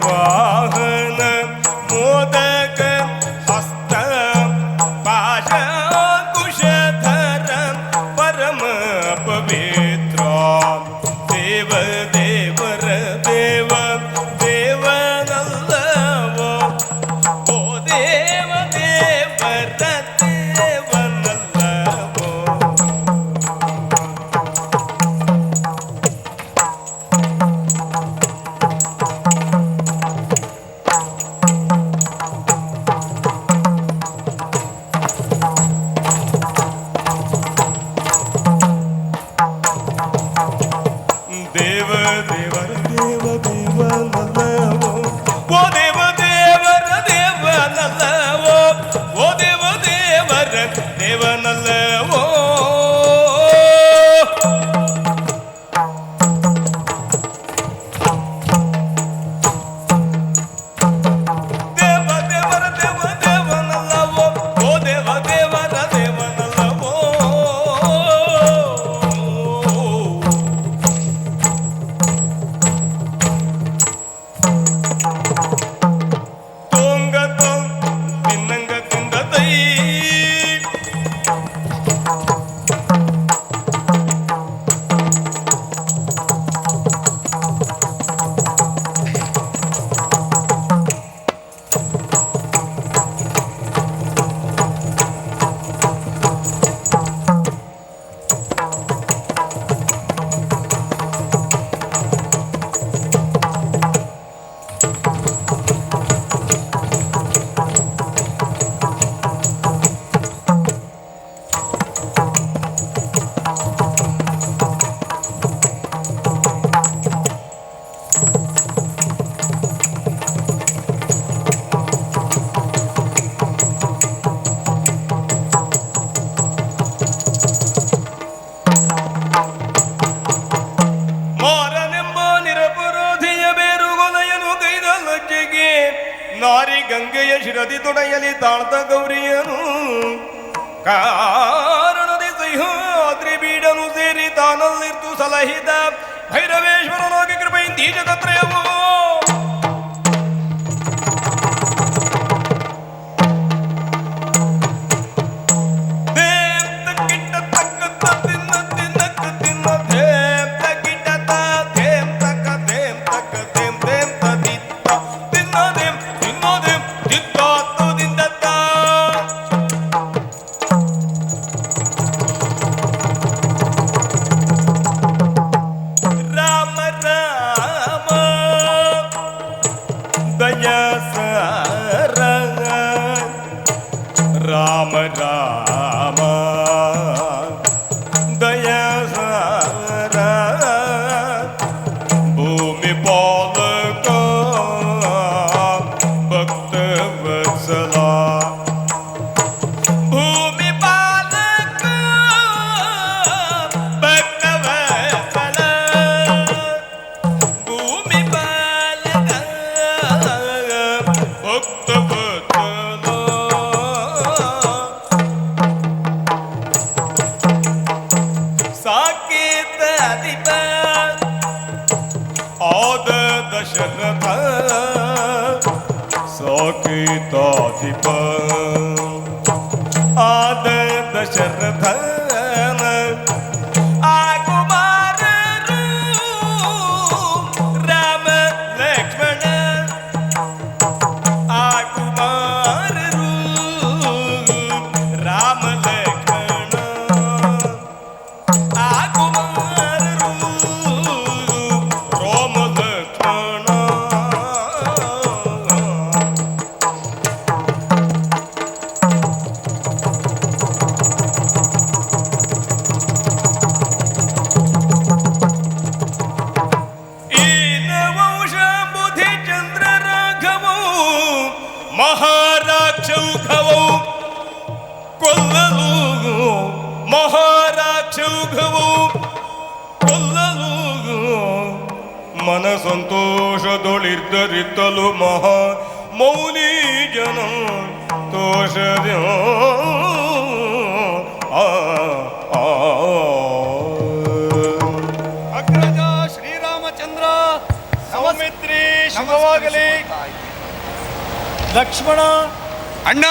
ವಾಹನ ಮೋದಕ ಹಸ್ತ ಪಾಶಕುಶಧರ ಪರಮ ಪವಿತ್ರ ದೇವ ದೇವರ ದೇವ ದೇವನಲ್ಲವೋ ಓ ದೇವ ದೇವರ ದೇವನಲ್ಲವೋ. ದೇವ ದೇವರ ದೇವ ದೇವನಲ್ಲವೋ ಓ ದೇವ ದೇವರ ದೇವನಲ್ಲವೋ ಓ ದೇವ ದೇವರ ದೇವನಲ್ಲವೋ. ದೇವ ದೇವರ ದೇವ ದೇವನಲ್ಲವೋ ಓ ದೇವ ದೇವರ ದೇವನಲ್ಲವೋ. ತೋಂಗ ತಿನ್ನಂಗ ತಿಂದ ತೈ ಮಾರನೆಂಬ ನಿರಪರಾಧಿಯ ಬೇರುಗೊಲೆಯನು ಕೈದ ಲಜ್ಜೆಗೆ ನಾರಿ ಗಂಗೆಯ ಶಿರದಿ ತೊಡೆಯಲಿ ತಾಳ್ತ ಗೌರಿಯನು ಕಾರಣದಿ ಸಹ್ಯಾದ್ರಿ ಬೀಡನು ಸೇರಿ ತಾನಲ್ಲಿರ್ತು ಸಲಹಿದ ಭೈರವೇಶ್ವರನಾಗಿ ಕೃಪೆಯಿಂದ ಈ ಜಗತ್ರಯವೋ. ರಾಮ ರಾಮ ದಯಸಾರ ರಾಮ ರಾಮ ದಯಸಾರ ಭೂಮಿ ಪಾಲಕ ಭಕ್ತ ವತ್ಸಲ ಭೂಮಿ ಪಾಲಕ ಭಕ್ತ ವತ್ಸಲ ಭೂಮಿ ಪಾಲಕ ಭಕ್ತ ವತ್ಸಲ. ಸಾಕೇತ ಅಧಿಪ ಆದ ದಶರಥ ಸಾಕೇತಾಧಿಪ ಆದ ದಶರಥ ಆ ಕುಮಾರರು ರಾಮ ಲಕ್ಷ್ಮಣ ಆ ಕುಮಾರರು ರಾಮ ಲಕ್ಷ್ಮಣ ಆ ಕುಮಾರರು ರಾಮ ಲಕ್ಷ್ಮಣ. ಈ ನವಂಶ ಬುಧಿ ಚಂದ್ರ ರಾಘವವು ಮಹಾರಾಕ್ಷೌಘವವು ಕೊಲ್ಲಲು ಮಹಾರಾಕ್ಷೌಘವು ಕೊಲ್ಲಲು ಮನ ಸಂತೋಷದೊಳಿದ್ದರಿತ್ತಲು ಮಹಾ ಮೌಲಿ ಜನ ತೋಷದ ಅಗ್ರಜ ಶ್ರೀರಾಮಚಂದ್ರ ಸೌಮಿತ್ರಿ ಶುಭವಾಗಲಿ. ಲಕ್ಷ್ಮಣ ಅಣ್ಣ,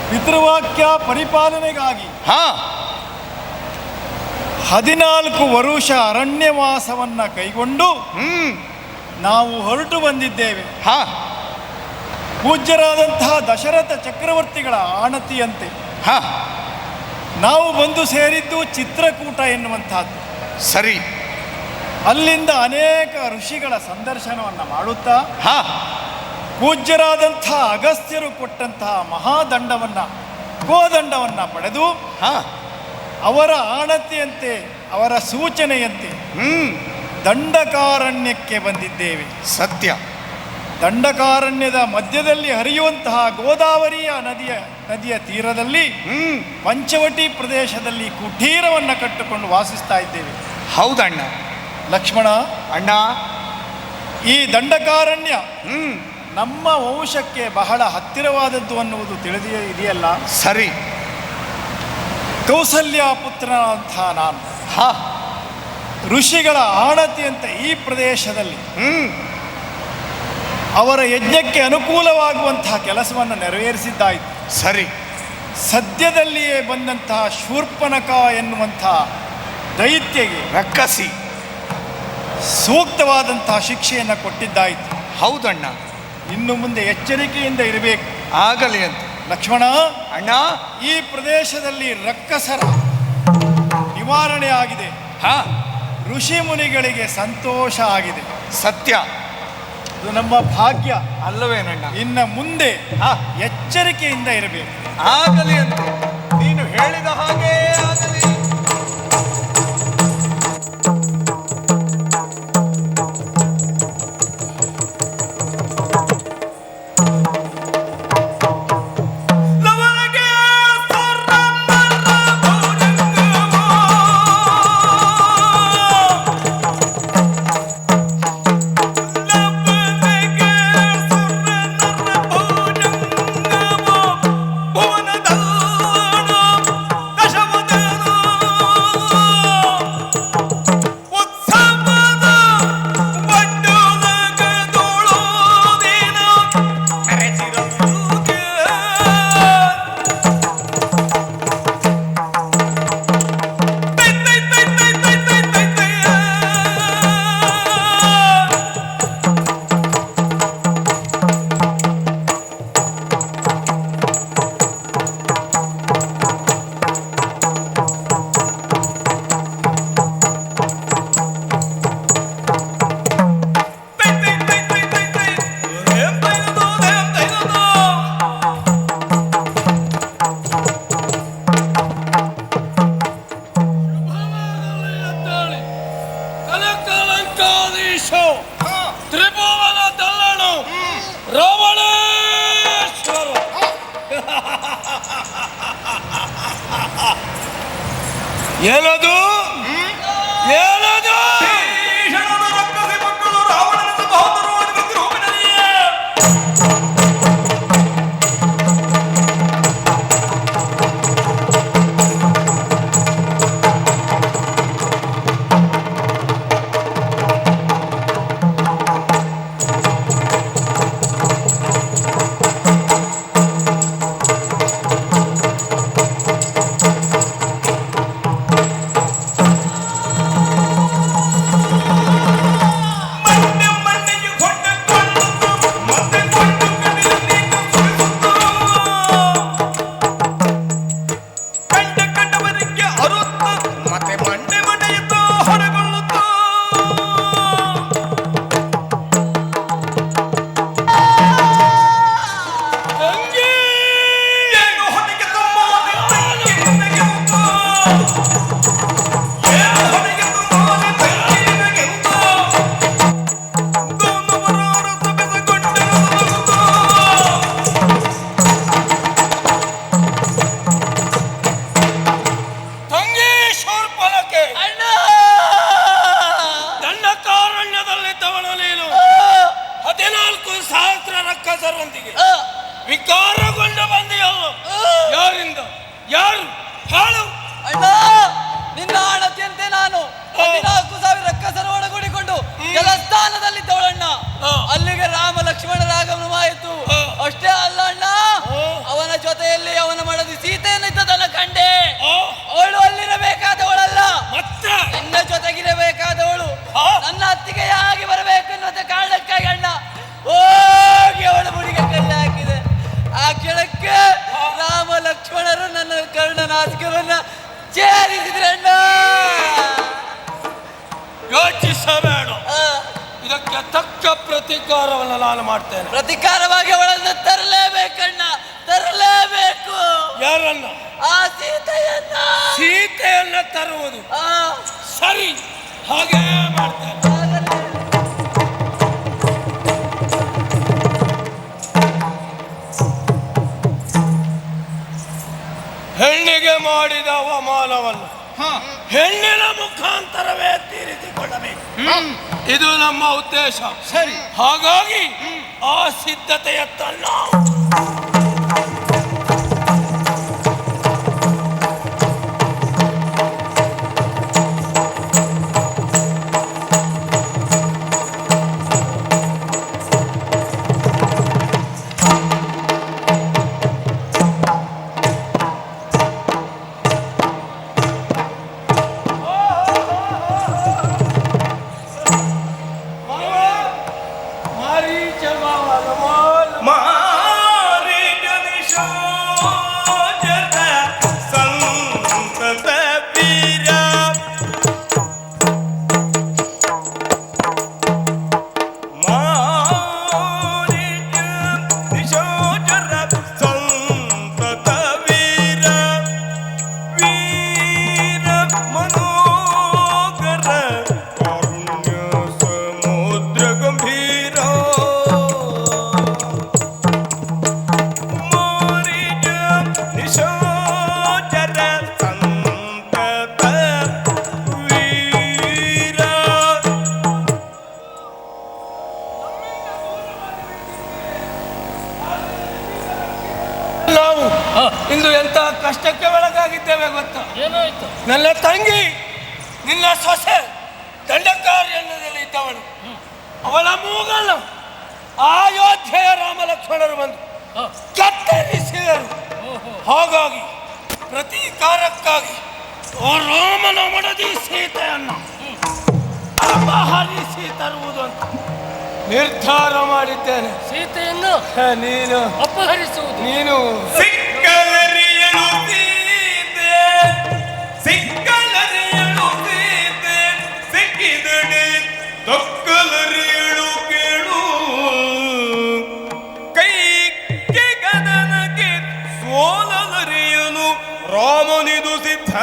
ಪಿತೃವಾಕ್ಯ ಪರಿಪಾಲನೆಗಾಗಿ 14 ವರುಷ ಅರಣ್ಯವಾಸವನ್ನ ಕೈಗೊಂಡು ನಾವು ಹೊರಟು ಬಂದಿದ್ದೇವೆ. ಪೂಜ್ಯರಾದಂತಹ ದಶರಥ ಚಕ್ರವರ್ತಿಗಳ ಆಣತಿಯಂತೆ ನಾವು ಬಂದು ಸೇರಿದ್ದು ಚಿತ್ರಕೂಟ ಎನ್ನುವಂತಹದ್ದು. ಸರಿ. ಅಲ್ಲಿಂದ ಅನೇಕ ಋಷಿಗಳ ಸಂದರ್ಶನವನ್ನು ಮಾಡುತ್ತಾ ಪೂಜ್ಯರಾದಂಥ ಅಗಸ್ತ್ಯರು ಕೊಟ್ಟಂತಹ ಮಹಾದಂಡವನ್ನು ಗೋದಂಡವನ್ನು ಪಡೆದು ಅವರ ಆಣತಿಯಂತೆ ಅವರ ಸೂಚನೆಯಂತೆ ದಂಡಕಾರಣ್ಯಕ್ಕೆ ಬಂದಿದ್ದೇವೆ. ಸತ್ಯ. ದಂಡಕಾರಣ್ಯದ ಮಧ್ಯದಲ್ಲಿ ಹರಿಯುವಂತಹ ಗೋದಾವರಿಯ ನದಿಯ ತೀರದಲ್ಲಿ ಪಂಚವಟಿ ಪ್ರದೇಶದಲ್ಲಿ ಕುಟೀರವನ್ನು ಕಟ್ಟಿಕೊಂಡು ವಾಸಿಸ್ತಾ ಇದ್ದೇವೆ. ಹೌದಣ್ಣ. ಲಕ್ಷ್ಮಣ ಅಣ್ಣ, ಈ ದಂಡಕಾರಣ್ಯ ನಮ್ಮ ವಂಶಕ್ಕೆ ಬಹಳ ಹತ್ತಿರವಾದದ್ದು ಅನ್ನುವುದು ತಿಳಿದೇ ಇದೆಯಲ್ಲ. ಸರಿ. ಕೌಸಲ್ಯ ಪುತ್ರನಾದಂಥ ನಾನು ಋಷಿಗಳ ಆಣತಿಯಂತೆ ಈ ಪ್ರದೇಶದಲ್ಲಿ ಅವರ ಯಜ್ಞಕ್ಕೆ ಅನುಕೂಲವಾಗುವಂತಹ ಕೆಲಸವನ್ನು ನೆರವೇರಿಸಿದ್ದಾಯಿತು. ಸರಿ. ಸದ್ಯದಲ್ಲಿಯೇ ಬಂದಂತಹ ಶೂರ್ಪನಖ ಎನ್ನುವಂತಹ ದೈತ್ಯಗೆ ರಕ್ಕಸಿ ಸೂಕ್ತವಾದಂತಹ ಶಿಕ್ಷೆಯನ್ನು ಕೊಟ್ಟಿದ್ದಾಯಿತು. ಹೌದಣ್ಣ. ಇನ್ನು ಮುಂದೆ ಎಚ್ಚರಿಕೆಯಿಂದ ಇರಬೇಕು. ಆಗಲಿ ಅಂತ. ಲಕ್ಷ್ಮಣ ಅಣ್ಣ, ಈ ಪ್ರದೇಶದಲ್ಲಿ ರಕ್ಕಸರ ನಿವಾರಣೆ ಆಗಿದೆ. ಋಷಿ ಮುನಿಗಳಿಗೆ ಸಂತೋಷ ಆಗಿದೆ. ಸತ್ಯ. ಇದು ನಮ್ಮ ಭಾಗ್ಯ ಅಲ್ಲವೇನಣ್ಣ? ಇನ್ನು ಮುಂದೆ ಎಚ್ಚರಿಕೆಯಿಂದ ಇರಬೇಕು. ಆಗಲಿ ಅಂತ. ನೀನು ಹೇಳಿದ ಹಾಗೆ ಆಗಲಿ. ತ್ರಿಭುವನ ದಲ್ಲನು ರಾವಣೇಶ್ವರ. ಏನದು ಏನದು? ವಿಕಾರಗೊಂಡ ಬಂದಿಯಲ್ಲ. ಯಾರಿಂದ? ಯಾರು ಹಾಳು? ಅಣ್ಣ, ನಿನ್ನ ಆಣತಿಯಂತೆ ನಾನು 14,000 ರಕ್ಕಸರು ಒಳಗೂಡಿಕೊಂಡು ಜಲಸ್ಥಾನದಲ್ಲಿದ್ದವಳಣ್ಣ. ಪ್ರತೀಕಾರವನ್ನು ನಾನು ಮಾಡ್ತೇನೆ. ಪ್ರತಿಕಾರವಾಗಿ ಅವಳನ್ನು ತರಲೇಬೇಕಣ್ಣ, ತರಲೇಬೇಕು. ಯಾರನ್ನ? ಆ ಸೀತೆಯನ್ನ. ಸೀತೆಯನ್ನ ತರುವುದು ಸರಿ, ಹಾಗೇ ಮಾಡ್ತೇನೆ. ಹೆಣ್ಣಿಗೆ ಮಾಡಿದ ಅವಮಾನವನ್ನು ಹೆಣ್ಣಿನ ಮುಖಾಂತರವೇ ತೀರಿಸಿಕೊಳ್ಳಬೇಕು. ಇದು ನಮ್ಮ ಉದ್ದೇಶ. ಸರಿ. ಹಾಗಾಗಿ ಆ ಸಿದ್ಧತೆಯತ್ತ ನಾವು ಇಂದು ಎಂತ ಕಷ್ಟಕ್ಕೆ ಒಳಗಾಗಿದ್ದೇವೆ ಗೊತ್ತಾ? ಏನಾಯ್ತು? ನನ್ನ ತಂಗಿ, ನಿನ್ನ ಸೊಸೆ ದಂಡಕಾರಣ್ಯದಲ್ಲಿ ಇದ್ದವಳು, ಅವಳ ಮೂಗನ್ನು ಅಯೋಧ್ಯೆಯ ರಾಮ ಲಕ್ಷ್ಮಣರು ಬಂದು ಕತ್ತರಿಸಿದರು. ಹಾಗಾಗಿ ಪ್ರತೀಕಾರಕ್ಕಾಗಿ ರಾಮನ ಮಡದಿ ಸೀತೆಯನ್ನು ಅಪಹರಿಸಿ ತರುವುದು ಅಂತ ನಿರ್ಧಾರ ಮಾಡಿದ್ದೇನೆ. ಸೀತೆಯನ್ನು ನೀನು ಅಪಹರಿಸುವುದು? ನೀನು ಸಿಕ್ಕಲರಿಯಲು ಸೀತೆ, ಸಿಕ್ಕಲರಿಯಲು ಸೀತೆ, ಸಿಕ್ಕಿದಡೆ ತೊಕ್ಕಲರಿಯಳು ಕೇಳು, ಕೈಗೆ ಗದನಕ್ಕೆ ಸೋಲಲರಿಯಲು ರಾಮನಿದು ಸಿದ್ಧ.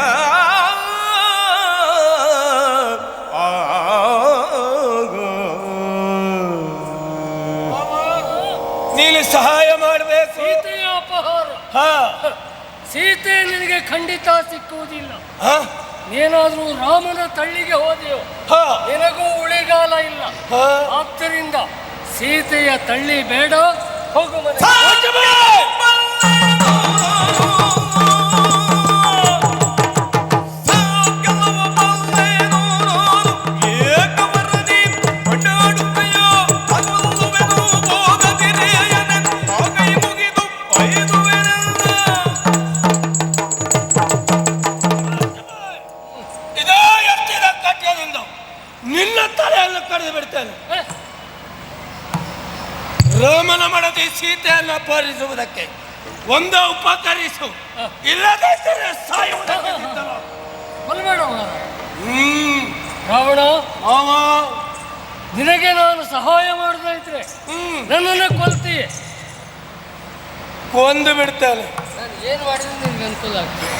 ನೀನು ಸಹಾಯ ಮಾಡಬೇಕು. ಸೀತೆಯ ಅಪಹಾರ. ಸೀತೆ ನಿನಗೆ ಖಂಡಿತ ಸಿಕ್ಕುವುದಿಲ್ಲ. ಏನಾದ್ರೂ ರಾಮನ ತಳ್ಳಿಗೆ ಹೋದೆಯೋ ನಿನಗೂ ಉಳಿಗಾಲ ಇಲ್ಲ. ಆದ್ದರಿಂದ ಸೀತೆಯ ತಳ್ಳಿ ಬೇಡ, ಹೋಗು ಮನೆ. ನಿನ್ನ ತಲೆಯನ್ನು ಕಡಿದು ಬಿಡ್ತೇನೆ. ರಾಮನ ಮಡದಿ ಸೀತೆಯನ್ನು ಅಪಹರಿಸುವುದಕ್ಕೆ ಒಂದು ಉಪಕರಿಸು, ಇಲ್ಲದಿದ್ದರೆ ಸಾಯುವುದಕ್ಕೆ ಸಿದ್ಧರು. ಕೊಲ್ಬೇಡ ರಾವಣ. ನಿನಗೆ ನಾನು ಸಹಾಯ ಮಾಡದೇ ಇದ್ರೆ ನನ್ನನ್ನು ಕೊಲ್ತೀಯೆ. ಕೊಂದು ಬಿಡ್ತೇನೆ. ನಾನು ಏನು ಮಾಡಿದ್ರೆ ನಿನಗೆ ಅನುಕೂಲ ಆಗ್ತದೆ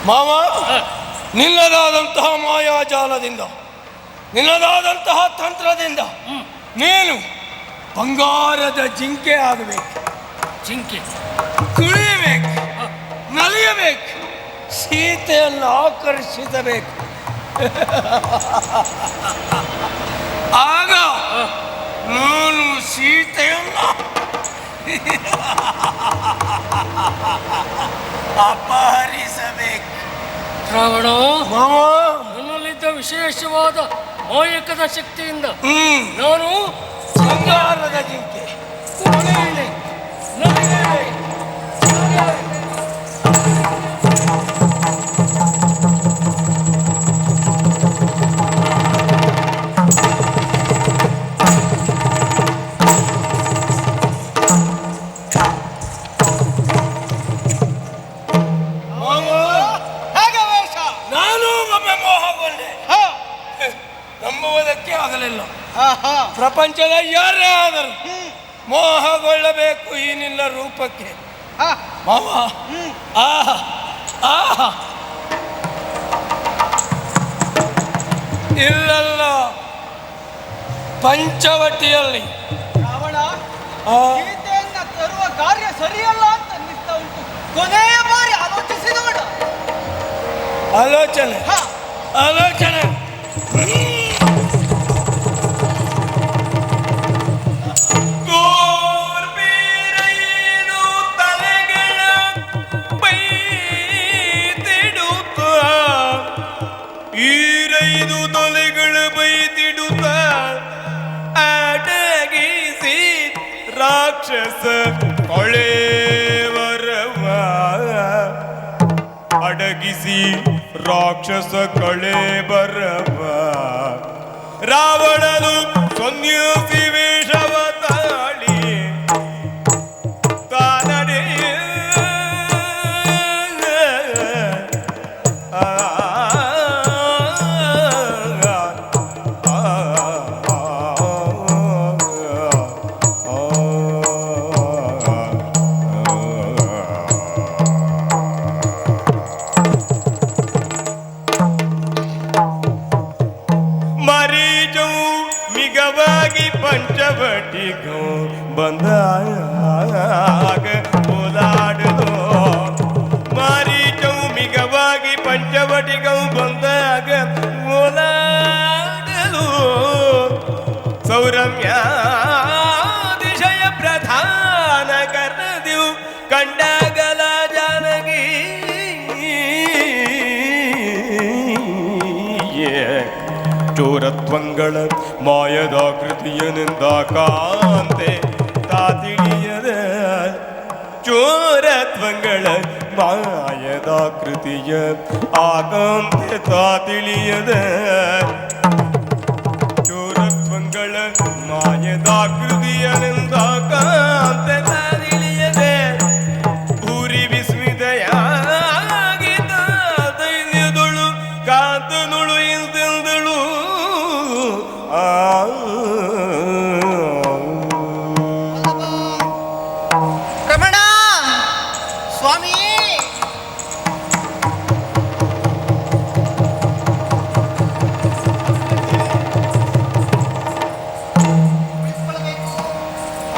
ಮಾವ. ನಿನ್ನದಾದಂತಹ ಮಾಯಾಜಾಲದಿಂದ, ನಿನ್ನದಾದಂತಹ ತಂತ್ರದಿಂದ ನೀನು ಬಂಗಾರದ ಜಿಂಕೆ ಆಗಬೇಕು. ಜಿಂಕೆ ತುಳಿಯಬೇಕು, ನಲಿಯಬೇಕು, ಸೀತೆಯನ್ನು ಆಕರ್ಷಿಸಬೇಕು. ಆಗ ನಾನು ಸೀತೆಯನ್ನು ಅಪಹರಿಸಬೇಕು. ರಾವಣ, ಮಾವ, ನನ್ನಲ್ಲಿದ್ದ ವಿಶೇಷವಾದ ಮಾಯಕದ ಶಕ್ತಿಯಿಂದ ನಾನು ಬಂಗಾರದ ಜಿಂಕೆ ನಂಬುವುದಕ್ಕೆ ಆಗಲಿಲ್ಲ. ಪ್ರಪಂಚದ ಯಾರೇ ಆದರೂ ಮೋಹಗೊಳ್ಳಬೇಕು ಈ ನಿನ್ನ ರೂಪಕ್ಕೆ. ಹಾ ಮಾವ ಆಹಾ ಆಹಾ ಇಲ್ಲಲ್ಲ ಪಂಚವಟಿಯಲ್ಲಿ ರಾವಣ ಆ, ಸೀತೆಯನ್ನ ತರುವ ಕಾರ್ಯ ಸರಿಯಲ್ಲ ಅಂತ ಅನ್ನಿಸ್ತಾ ಉಂಟು. ಕೊನೆಯ ಬಾರಿ ಆಲೋಚಿಸಿ ನೋಡ. ಆಲೋಚನೆ ಹಾ ಆಲೋಚನೆ ತೋರ್ಬೀರೇನು ತಲೆಗಳ ಬೈದಿಡುತ್ತ, ಈರೈದು ತಲೆಗಳ ಬೈದಿಡುತ್ತ ಅಡಗಿಸಿ ರಾಕ್ಷಸ ಕೊಳೆವರವ, ಅಡಗಿಸಿ ರಾಕ್ಷಸ ಕಳೇಬರವ. ರಾವಣನು ಸನ್ಯಾಸಿ ವೇಷವ ತಾಳಿ ತಾನಡೆ ಮರೀಚವು ಮಿಗವಾಗಿ ಪಂಚವಟಿಗೂ ಬಂದಾಗ ಓಲಾಡಲು, ಮಾರೀಚವು ಮಿಗವಾಗಿ ಪಂಚವಟಿಗೂ ಬಂದಾಗ ಓಲಾಡಲು. ಸೌರಮ್ಯ ದಿಶಯ ಪ್ರಧಾನ ಕರ್ಣದಿವು ಕಂಡಾಗಲ ಜಾನಗಿ. ಚೋರತ್ವಂಗಳ ಮಾಯದಾಕೃತಿಯನೆಂದ ಕಾಂತೆ ತಾತಿಳಿಯದ, ಚೋರತ್ವಂಗಳ ಮಾಯದಾಕೃತಿಯ ಆಕಾಂತೆ ತಾತಿಳಿಯದ, ಚೋರತ್ವಂಗಳ ಮಾಯದಾಕೃತಿಯನೆಂದ ಕಾಂತೆ ತಾತಿಳಿಯದೆ, ಭೂರಿ ವಿಸ್ಮಿತೆಯಾಗಿದ್ದ ದೈನ್ಯದೊಳು ಕಾಂತನುಳು ಇಲ್ದೆಲ್ದಳು. ರಮಣ ಸ್ವಾಮಿ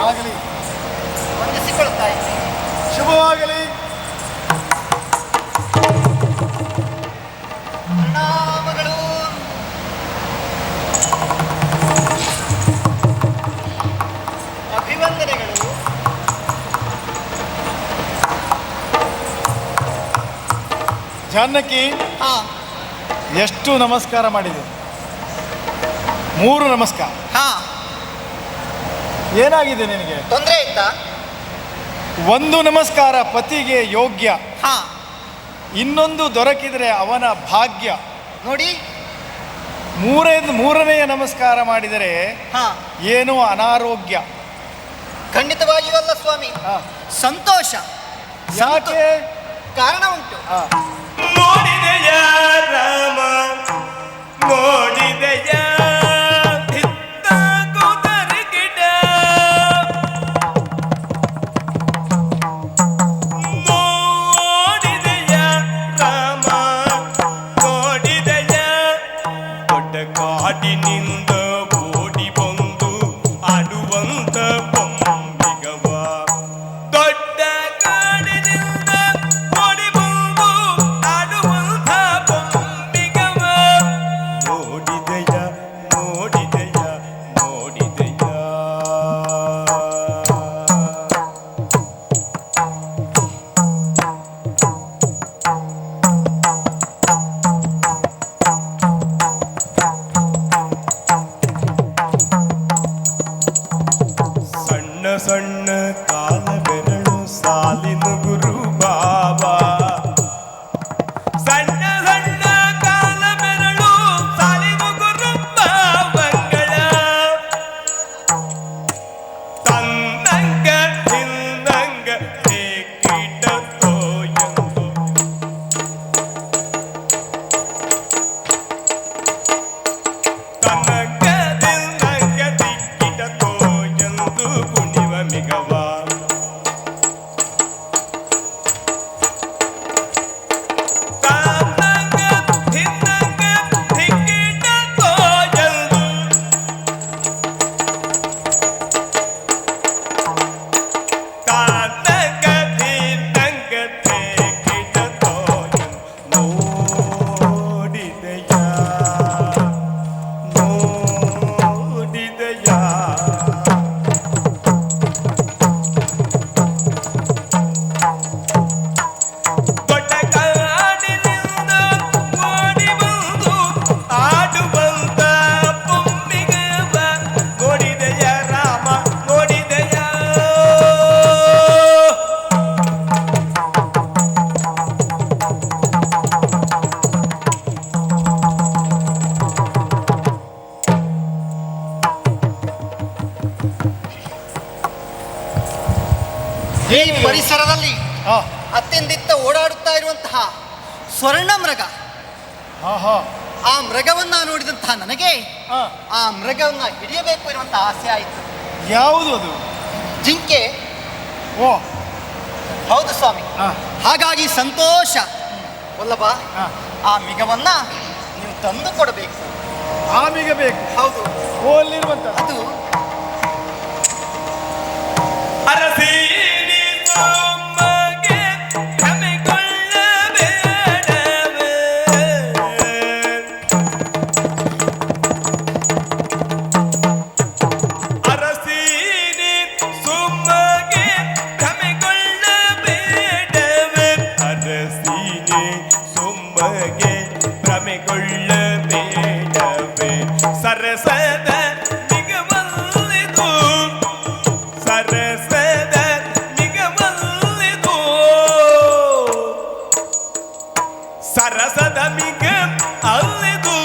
ಆಗಲಿ, ವಂದಿಸಿಕೊಳ್ತಾ ಇದ್ದೀನಿ. ಶುಭವಾಗಲಿ. ಪ್ರಣಾಮಗಳು. ಅಭಿವಂದನೆಗಳು. ಜಾನಕಿ, ಹಾ ಎಷ್ಟು ನಮಸ್ಕಾರ ಮಾಡಿದೆ? 3 ನಮಸ್ಕಾರ. ಹಾ ಏನಾಗಿದೆ ನಿನಗೆ? ತೊಂದರೆ ಇತ್ತಾ? 1 ನಮಸ್ಕಾರ ಪತಿಗೆ ಯೋಗ್ಯ, ಹಾ ಇನ್ನೊಂದು ದೊರಕಿದರೆ ಅವನ ಭಾಗ್ಯ. ನೋಡಿ. ಮೂರನೆಯ ನಮಸ್ಕಾರ ಮಾಡಿದರೆ ಹಾ ಏನೋ ಅನಾರೋಗ್ಯ. ಖಂಡಿತವಾಗಿಯೂ ಅಲ್ಲ ಸ್ವಾಮಿ, ಆ, ಸಂತೋಷ. ಯಾಕೆ? ಕಾರಣ ಉಂಟು. ಆ, ನೋಡಿದೆಯ ರಾಮ, ನೋಡಿದೆಯ ಇತ್ತ ಕುದರಗಿಡ, ನೋಡಿದೆಯ ರಾಮ, ನೋಡಿದೆಯ ದೊಡ್ಡ ಕಾಡಿನಿಂದ ಓಡಿ ಬಂದು ಆಡುವಂತ ಬೊಂಬಿಗವ, ದೊಡ್ಡ ಕಾಡಿನಿಂದ ಓಡಿ ಬಂದು ಆಡುವಂತ ಬೊಂಬಿಗವ. ನೋಡಿದೆಯ ಈ ಪರಿಸರದಲ್ಲಿ ಆ, ಅತ್ಯಂದಿತ್ತ ಓಡಾಡುತ್ತಾ ಇರುವಂತಹ ಸ್ವರ್ಣ ಮೃಗ, ಆಹಾ, ಆ ಮೃಗವನ್ನ ನೋಡಿದಂತಹ ನನಗೆ ಆ, ಆ ಮೃಗವನ್ನ ಹಿಡಿಯಬೇಕು ಎನ್ನುವಂತಹ ಆಸೆ ಆಯಿತು. ಯಾವುದು ಅದು? ಜಿಂಕೆ. ಓ, ಹೌದು ಸ್ವಾಮಿ. ಆ, ಹಾಗಾಗಿ ಸಂತೋಷ ವಲ್ಲಭ, ಆ, ಆ ಮಿಗವನ್ನ ನೀವು ತಂದು ಕೊಡಬೇಕು. ಆಮಿಗೆ ಬೇಕು. ಹೌದು, ಓ, ಅಲ್ಲಿರುವಂತ ಅದು ಅರಸೀನಿ ಸೊಮ್ಮಗೆ ಭ್ರಮೆಗೊಳ್ಳಬೇಡವೇ. ಅರಸೀನಿ ಸೊಮ್ಮಗೆ ಭ್ರಮೆಗೊಳ್ಳಬೇಡವೇ. ಅರಸೀನಿ ಸೊಮ್ಮಗೆ ಭ್ರಮೆಗೊಳ್ಳಬೇಡವೇ. ಸರಸದ ಮಿಗವಲ್ಲಿದು, ಸರಸದ ಮಿಗವಲ್ಲಿದು, ಸರಸದ ಮಿಗ ಅಲ್ಲಿದು.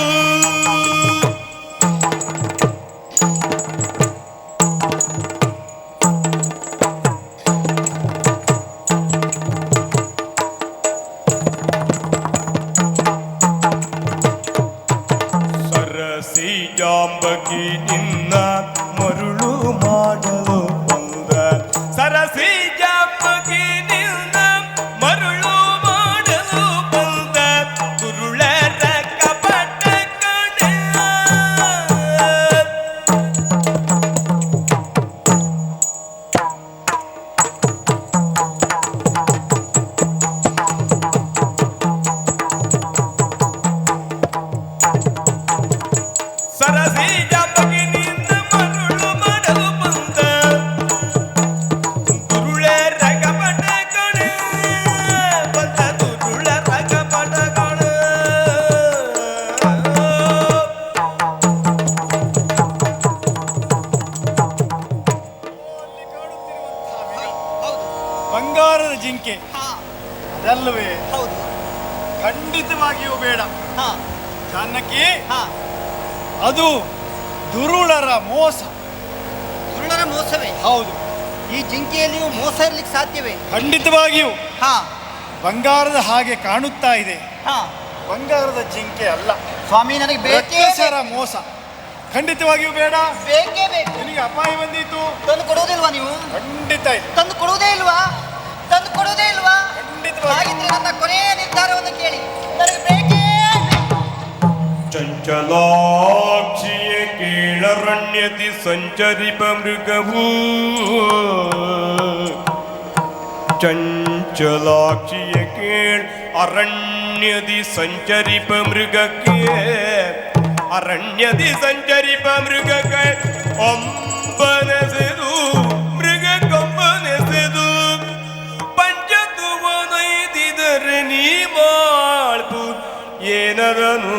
ಸರಸಿ ಜಾಂಬಕಿ ನಿನ್ನ ಮರುಳು ಮಾಡಲು ಬಂದ, ಸರಸಿ ಜಾಂಬಕಿ ನಿನ್ನ ಮರುಳು ಮಾಡಲು ಬಂದ, ಕುರುಳರ ಕಪಟ ಕಣೆ. ಸರಸಿ ಜಾಂಬಕಿ ನಿನ್ನ ಮರುಳು ಮಾಡಲು ಬಂದ, ದುರುಳರ ಕಪಟ ಕಣೆ. ಬಂದ ದುರುಳರ ಕಪಟ ಕಣೆ. ಹೌದು. ಬಂಗಾರದ ಜಿಂಕೆ ಹಾ, ಅದಲ್ಲವೇ? ಹೌದು. ಖಂಡಿತವಾಗಿಯೂ ಬೇಡ ಹಾ, ಜಾನಕಿ. ಹಾ. ಅದು ದುರುಳರ ಮೋಸ. ದುರುಳರ ಮೋಸವೇ? ಹೌದು, ಈ ಜಿಂಕೆಯಲ್ಲಿಯೂ ಮೋಸ ಇರ್ಲಿಕ್ಕೆ ಸಾಧ್ಯವೇ? ಖಂಡಿತವಾಗಿಯೂ ಹಾ, ಬಂಗಾರದ ಹಾಗೆ ಕಾಣುತ್ತಾ ಇದೆ. ಹಾ. ಬಂಗಾರದ ಜಿಂಕೆ ಅಲ್ಲ, ಸ್ವಾಮಿ, ನನಗೆ ಬೇಕೇ ರಕ್ಕಸರ ಮೋಸ. ಖಂಡಿತವಾಗಿಯೂ ಬೇಡ. ಬೇಕೇ ಬೇಕು. ನಿನಗೆ ಅಪಾಯ ಬಂದಿತ್ತು. ತಂದು ಕೊಡುವುದಿಲ್ವಾ ನೀವು? ಖಂಡಿತ ಇದೆ, ತಂದು ಕೊಡುವುದೇ ಇಲ್ವಾ? ತಂದು ಕೊಡುವುದೇ ಇಲ್ವಾ? ಖಂಡಿತವಾಗಿ. ಹಾಗಿದ್ರೆ ನನ್ನ ಕೊನೆಯ ನಿರ್ಧಾರವನ್ನು ಕೇಳಿ, ನನಗೆ ಬೇಕೇ ಬೇಕು. ಚಂಚಲಾಕ್ಷಿಯ ಕೀಳರಣ್ಯದಿ ಸಂಚರಿಪ ಮೃಗವು, ಚಂಚಲಾಕ್ಷಿಯ ಕೀಳ್ ಅರಣ್ಯದಿ ಸಂಚರಿಪ ಮೃಗಕ್ಕೆ, ಅರಣ್ಯದಿ ಸಂಚರಿಪ ಮೃಗಕ್ಕೆ ಒಂಬನೆಸೆದು, ಮೃಗ ಕೊಂಬನೆಸೆದು ಪಂಚತುವನೈದಿದರೆ ನೀ ಮಾಡ್ಬು ಏನದನು.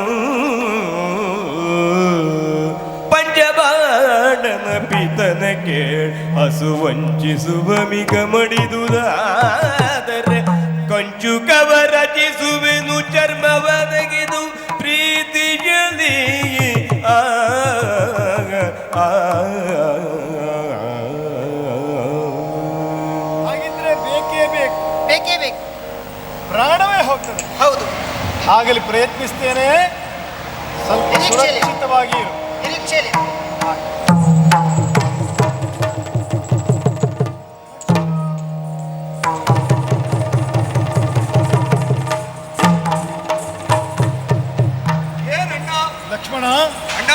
ಪಂಚಬಾಣನ ಪಿತನ ಕೇಳ್ ಹಸು ವಂಚಿಸುವ ಮಿಗ ಮಡಿದುದಾದರೆ, ಕಂಚು ಕವ ರಚಿಸುವೆನು ಚರ್ಮವ ತೆಗೆದು ಪ್ರೀತಿಯಲ್ಲಿ. ಹಾಗಿದ್ರೆ ಬೇಕೇ ಬೇಕು, ಬೇಕೇ ಬೇಕು. ಪ್ರಾಣವೇ ಹೋಗ್ತದೆ. ಹೌದು, ಆಗಲಿ ಪ್ರಯತ್ನಿಸ್ತೇನೆ. ಸ್ವಲ್ಪ ನಿರೀಕ್ಷೆಯಲ್ಲಿ. ಸುರಕ್ಷಿತವಾಗಿ ಇರು. ನಿರೀಕ್ಷೆಯಲ್ಲಿ. ಏನಣ್ಣ? ಲಕ್ಷ್ಮಣ, ಅಣ್ಣ,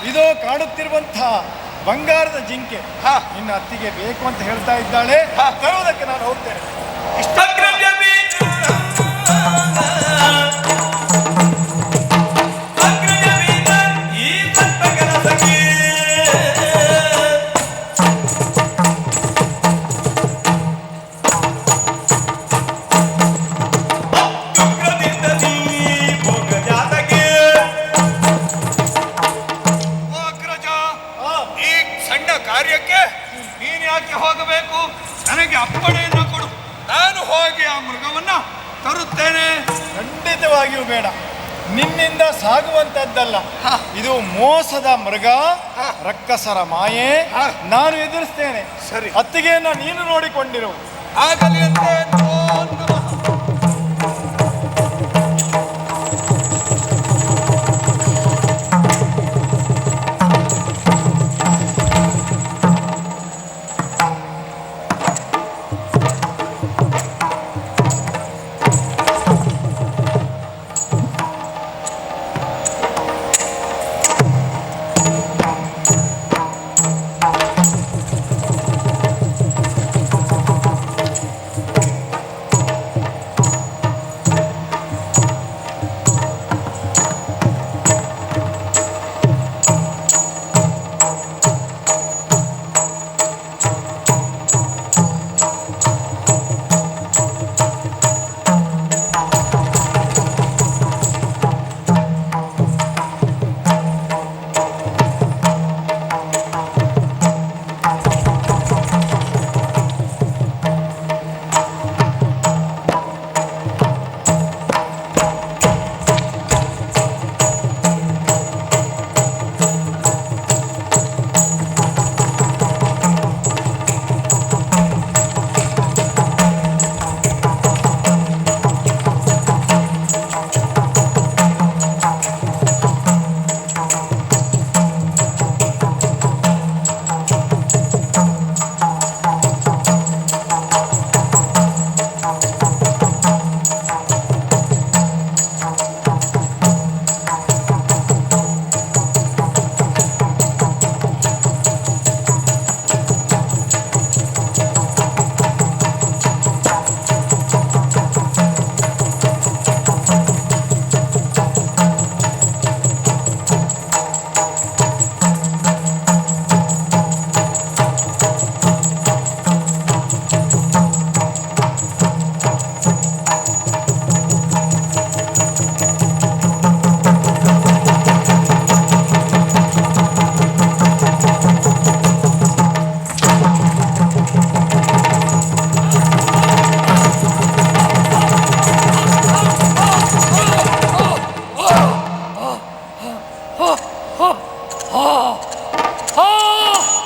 ಇದು ಕಾಡುತ್ತಿರುವಂತಹ ಬಂಗಾರದ ಜಿಂಕೆ ಹಾ. ನಿನ್ನ ಅತ್ತಿಗೆ ಬೇಕು ಅಂತ ಹೇಳ್ತಾ ಇದ್ದಾಳೆ. ಹಾ. ತರುವುದಕ್ಕೆ ನಾನು ಹೋಗ್ತೇನೆ. ಈ ಸ್ವಲ್ಪ ಕೆಲಸಕ್ಕೆ ಅಗ್ರದಿಂದ ನೀ ಭೋಗ ಜಾತಕ್ಕೆ. ಓ ಅಗ್ರಜ, ಆ, ಈ ಸಣ್ಣ ಕಾರ್ಯಕ್ಕೆ ನೀನು ಯಾಕೆ ಹೋಗಬೇಕು? ನನಗೆ ಅಪ್ಪಣೆಯನ್ನು ಕೊಡು, ನಾನು ಹೋಗಿ ಆ ಮೃಗವನ್ನ ತರುತ್ತೇನೆ. ಖಂಡಿತವಾಗಿಯೂ ಬೇಡ. ನಿನ್ನಿಂದ ಸಾಗುವಂತದ್ದಲ್ಲ. ಇದು ಮೋಸದ ಮೃಗ, ರಕ್ಕಸರ ಮಾಯೆ. ನಾನು ಎದುರಿಸ್ತೇನೆ. ಸರಿ. ಅತ್ತಿಗೆಯನ್ನ ನೀನು ನೋಡಿಕೊಂಡಿರು. ಆಗಲಿ ಅಂತೆ. ನಮೋ ನಮಃ.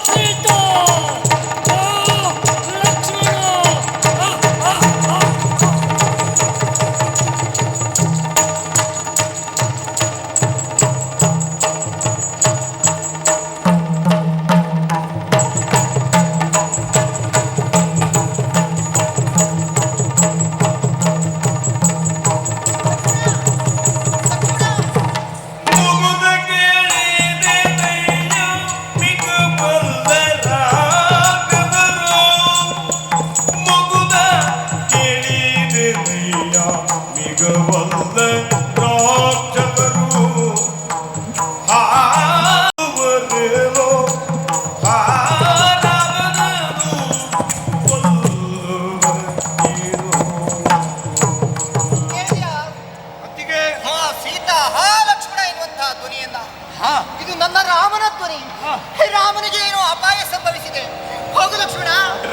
ಸೀತಾ ಲಕ್ಷ್ಮಣ ಮುಗುದ ಕೇಳಿದೆನಯ್ಯ ಮಿಗಬಲ್ಲ ರಾಘವರು. ಮುಗುದ ಕೇಳಿದೆನಯ್ಯ ಮಿಗಬಲ್ಲ ರಾಕ್ಷಸರು. ಹಾರುವರೆಲೋ ಹಾರವರರು ಕೊಲ್ಲುವರಿರೋ. ಕೇಳಿದ್ಯಾ? ಅತ್ತಿಗೆ ಹಾ ಸೀತಾ ಹಾ ಲಕ್ಷ್ಮಣ ಎನ್ನುವಂತಹ ಧ್ವನಿಯನ್ನ ಹಾ ಇದು ನನ್ನ ರಾಮನ ಧ್ವನಿ. ರಾಮನಿಗೆ ಏನೋ ಅಪಾಯ ಸಂಭವಿಸಿದೆ. ಹೋಗು ಲಕ್ಷ್ಮಣ.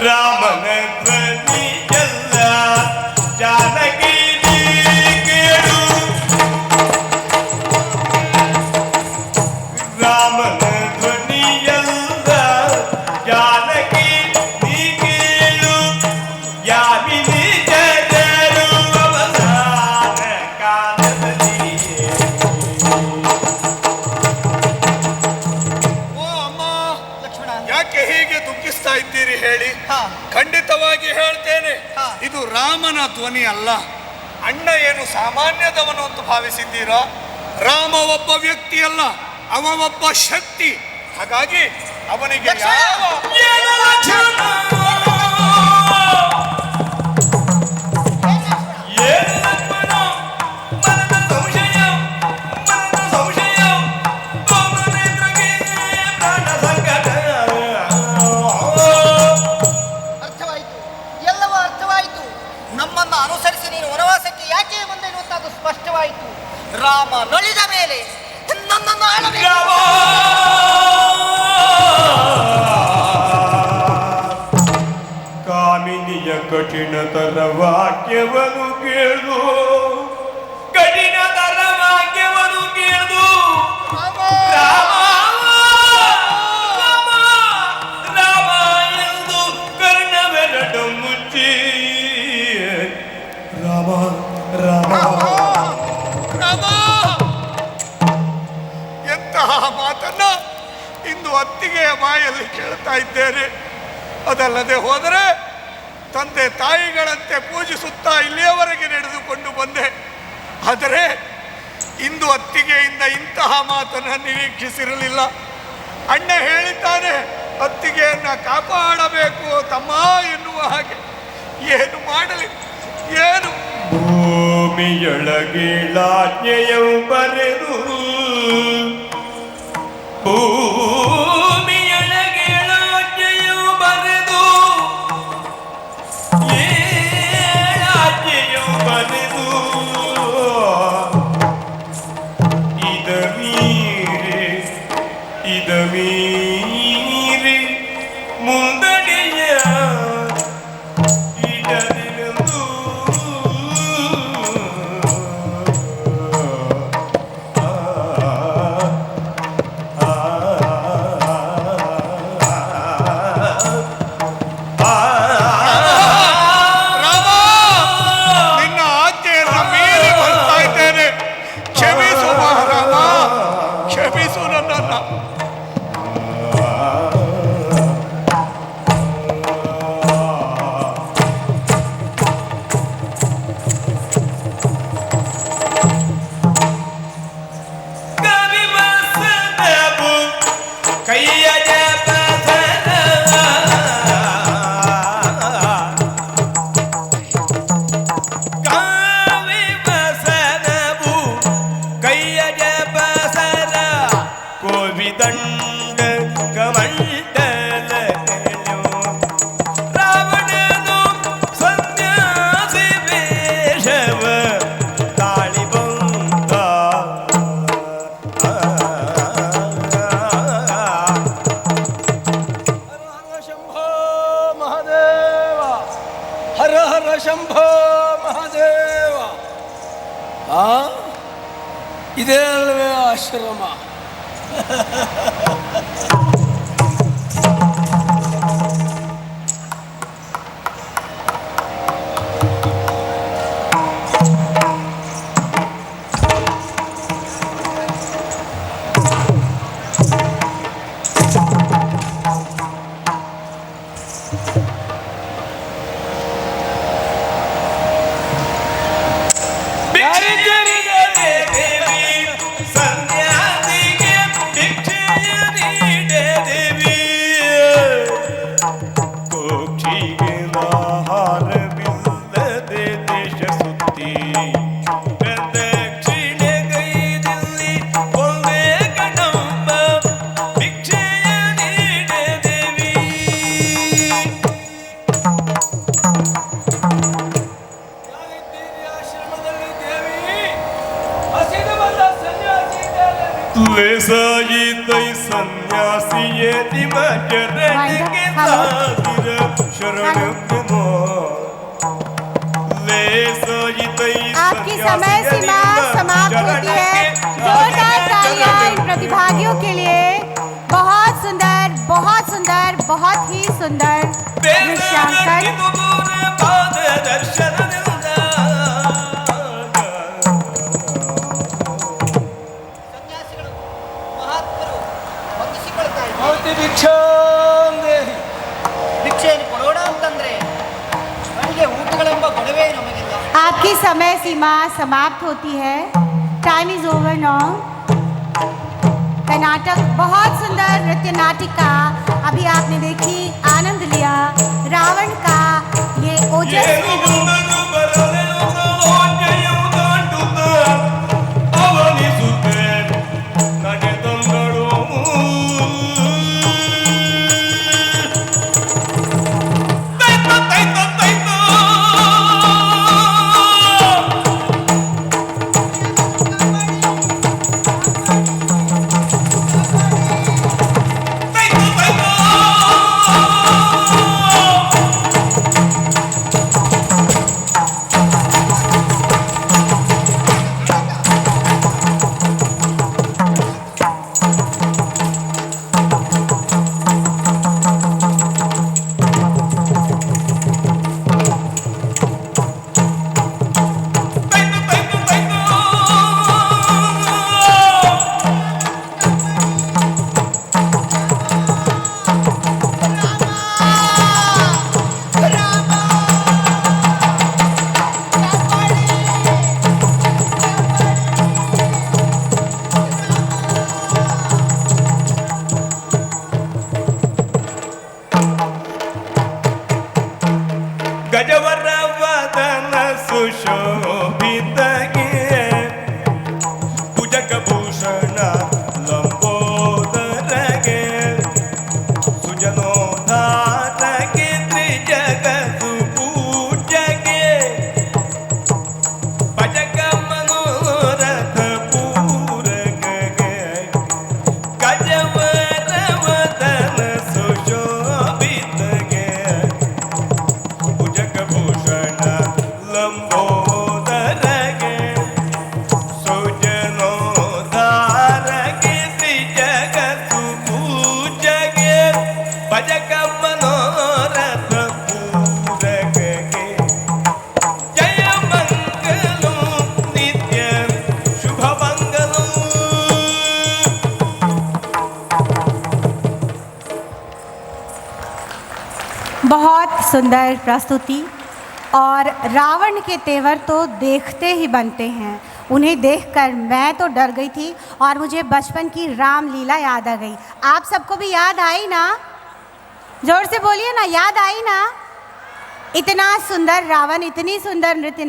ರಾಮನ ಧ್ವನಿಯಲ್ಲ ಜಾನಕಿ ನೀ ಕೇಳು. ರಾಮನ ಧ್ವನಿಯಲ್ಲ ಜಾನಕಿ ನೀ ಕೇಳು. ಯಾಮಿನಿ ಜನರು ಅವಸಾನ ಕಾಲದಲ್ಲಿ. ಓ ಅಮ್ಮ, ಲಕ್ಷ್ಮಣ. ಯಾಕೆ ಹೀಗೆ ದುಃಖಿಸ್ತಾ ಇದ್ದೀರಿ ಹೇಳಿ? ಹಾ. ಖಂಡಿತವಾಗಿ ಹೇಳ್ತೇನೆ, ಹಾ. ಇದು ರಾಮನ ಧ್ವನಿ ಅಲ್ಲ. ಅಣ್ಣ ಏನು ಸಾಮಾನ್ಯದವನು ಅಂತ ಭಾವಿಸಿದ್ದೀರಾ? ರಾಮ ಒಬ್ಬ ವ್ಯಕ್ತಿ ಅಲ್ಲ, ಅವ ಒಬ್ಬ ಶಕ್ತಿ. ಹಾಗಾಗಿ ಅವನಿಗೆ ಲಕ್ಷ್ಮಣ! ಯಾವ ಏನು ಲಕ್ಷಣ? ಏನು ಲಕ್ಷ್ಮಣ? ಮನದ ಸಂಶಯ, ಮನದ ಸಂಶಯ. ಗೋಮನೇತ್ರಗೆ ಪ್ರಾಣ ಸಂಕಟ. ಅರ್ಥವಾಯಿತು, ಎಲ್ಲವೂ ಅರ್ಥವಾಯಿತು. ನಮ್ಮನ್ನ ಅನುಸರಿಸಿ ನೀನು ವನವಾಸಕ್ಕೆ ಯಾಕೆ ಬಂದೆ ಎನ್ನುವಂತದ್ದು ಸ್ಪಷ್ಟವಾಯಿತು. ರಾಮ ನೊಳಿದ ಮೇಲೆ ನನ್ನನ್ನು ಆಳಬೇಕು. ರಾಮ ಕಾಮಿನಿಯ ಕಠಿಣತರ ವಾಕ್ಯವನ್ನು ಕೇಳು. ಕಠಿಣತರ ವಾಕ್ಯವನ್ನು ಕೇಳು. ರಾಮ! ರಾಮ ರಾಮ ರಾಮ ಎಂದು ಕರ್ಣವೆರಡು ಮುಚ್ಚಿ ಬಾಯಲ್ಲಿ ಕೇಳ್ತಾ ಇದ್ದೇನೆ. ಅದಲ್ಲದೆ ಹೋದರೆ ತಂದೆ ತಾಯಿಗಳಂತೆ ಪೂಜಿಸುತ್ತಾ ಇಲ್ಲಿಯವರೆಗೆ ನಡೆದುಕೊಂಡು ಬಂದೆ. ಆದರೆ ಇಂದು ಅತ್ತಿಗೆಯಿಂದ ಇಂತಹ ಮಾತನ್ನು ನಿರೀಕ್ಷಿಸಿರಲಿಲ್ಲ. ಅಣ್ಣ ಹೇಳಿದ್ದಾನೆ, ಅತ್ತಿಗೆಯನ್ನ ಕಾಪಾಡಬೇಕು ತಮ್ಮ ಎನ್ನುವ ಹಾಗೆ. ಏನು ಮಾಡಲಿ, ಏನು? ಭೂಮಿಯೊಳಗಿಳಾಜ್ಞೆಯು ಬರೆದು ಭೂಮಿಯೊಳಗಿಳಾಜ್ಞೆಯು ಬರೆದು ಏಳಾಜ್ಞೆಯು ಬರೆದು ಇದ ಮೀರಿ ಮುಂದಡಿಯ ಇಡದಿರುವುದು ನಿನ್ನ ಆಜ್ಞೆಯನ್ನು ಮೀರಿ ಬರ್ತಾ ಇದ್ದೇನೆ. ಕ್ಷಮಿಸು ಮಹಾರಾಮ, ಕ್ಷಮಿಸು ನನ್ನನ್ನು. ಕೈಯ ಕಾವಿ ಬಸನವು ಕೈಯ ಜಪಸರ ಕೋವಿದಂಡ ಕಮಂಡಲ ರಾವಣನು ಸನ್ಯಾಸಿ ವೇಷವ ತಾಳಿ ಬಂದ ಶಂಭೋ ಮಹಾದೇವ, ಹರ ಹರ ಶಂಭೋ ಮಹಾದೇವ. ಇದೇ ಅಲ್ವೇ ಆಶ್ರಮ? ಸನ್ಯಾಸಿಗೆ ಭಿಕ್ಷೆಯ ನೀಡೆ ದೇವಿ ಕೋಕ್ಷಿಗೆ ಆಹಾರವಿಲ್ಲದೆ ದೇಶ ಸುತ್ತಿ ಪ್ರದಕ್ಷಿಣೆ ಗೈದಲ್ಲಿ ಒಂದೇ ಕಣಂಬ ಭಿಕ್ಷೆಯ ನೀಡೆ ದೇವಿ. ಆಶ್ರಮದಲ್ಲಿ ದೇವಿ ಹಸಿದು ಬಂದ ಸನ್ಯಾಸಿ ಲೇಸಾಯಿತೈ ಸನ್ಯಾಸಿಯೇ ದಿವ ಜರಣಿಗೆ ಸಾವಿರ ಶರಣಮೋ ಲೇಸಾಯಿತೈ आपकी समय सीमा समाप्त होती है। जोरदार तालियां इन प्रतिभागियों के लिए। बहुत सुंदर, बहुत सुंदर, बहुत ही सुंदर दृश्यांकन। ಸನ್ಯಾಸಿಗಳು ಮಹಾತ್ಮರು ವಂದಿಸಿಕೊಳ್ತಾ ಇದ್ದಾರೆ. ಭವತಿ ಭಿಕ್ಷಾಂ ದೇಹಿ. ಭಿಕ್ಷೆಯನ್ನು ಕೊಡೋಣ ಅಂತಂದ್ರೆ ನನಗೆ ಊಟಗಳೆಂಬ ಗೊಡವೆ ನಮಗಿಲ್ಲ. आपकी समय सीमा समाप्त होती है। Time is over now. Karnataka बहुत सुंदर नृत्य नाटिका अभी आपने देखी, आनंद लिया। रावण का ये ओजस्वी रूप Thank you. ಗಜವರ ವದನ ಸುಶೋಭಿತಗೆ ಭುಜಗಭೂಷಣ ಲಂಬೋದರಗೆ ಸುಜನೋದ್ಧಾರಗೆ ತ್ರಿಜಗದು ಪೂಜಗೆ ಭಜಕ ಮನೋರಥ ಪೂರಕಗೆ ಗಜವರ ವದನ ಸುಶೋಭಿತಗೆ ಭುಜಗಭೂಷಣ ಲಂಬೋದರಗೆ ಸುಜನೋದ್ಧಾರಗೆ ತ್ರಿಜಗದು ಪೂಜಗೆ ಭಜಕ ಮನೋರಥ ಪೂರಕಗೆ ಜಯ ಮಂಗಲೋ ನಿತ್ಯ ಶುಭ ಮಂಗಲೋ. बहुत सुंदर प्रस्तुति। और रावण के तेवर तो देखते ही बनते हैं। उन्हें देखकर मैं तो डर गई थी और मुझे बचपन की रामलीला याद आ गई। आप सबको भी याद आई ना? जोर से बोलिए ना, याद आई ना? इतना सुंदर रावण, इतनी सुंदर नृत्य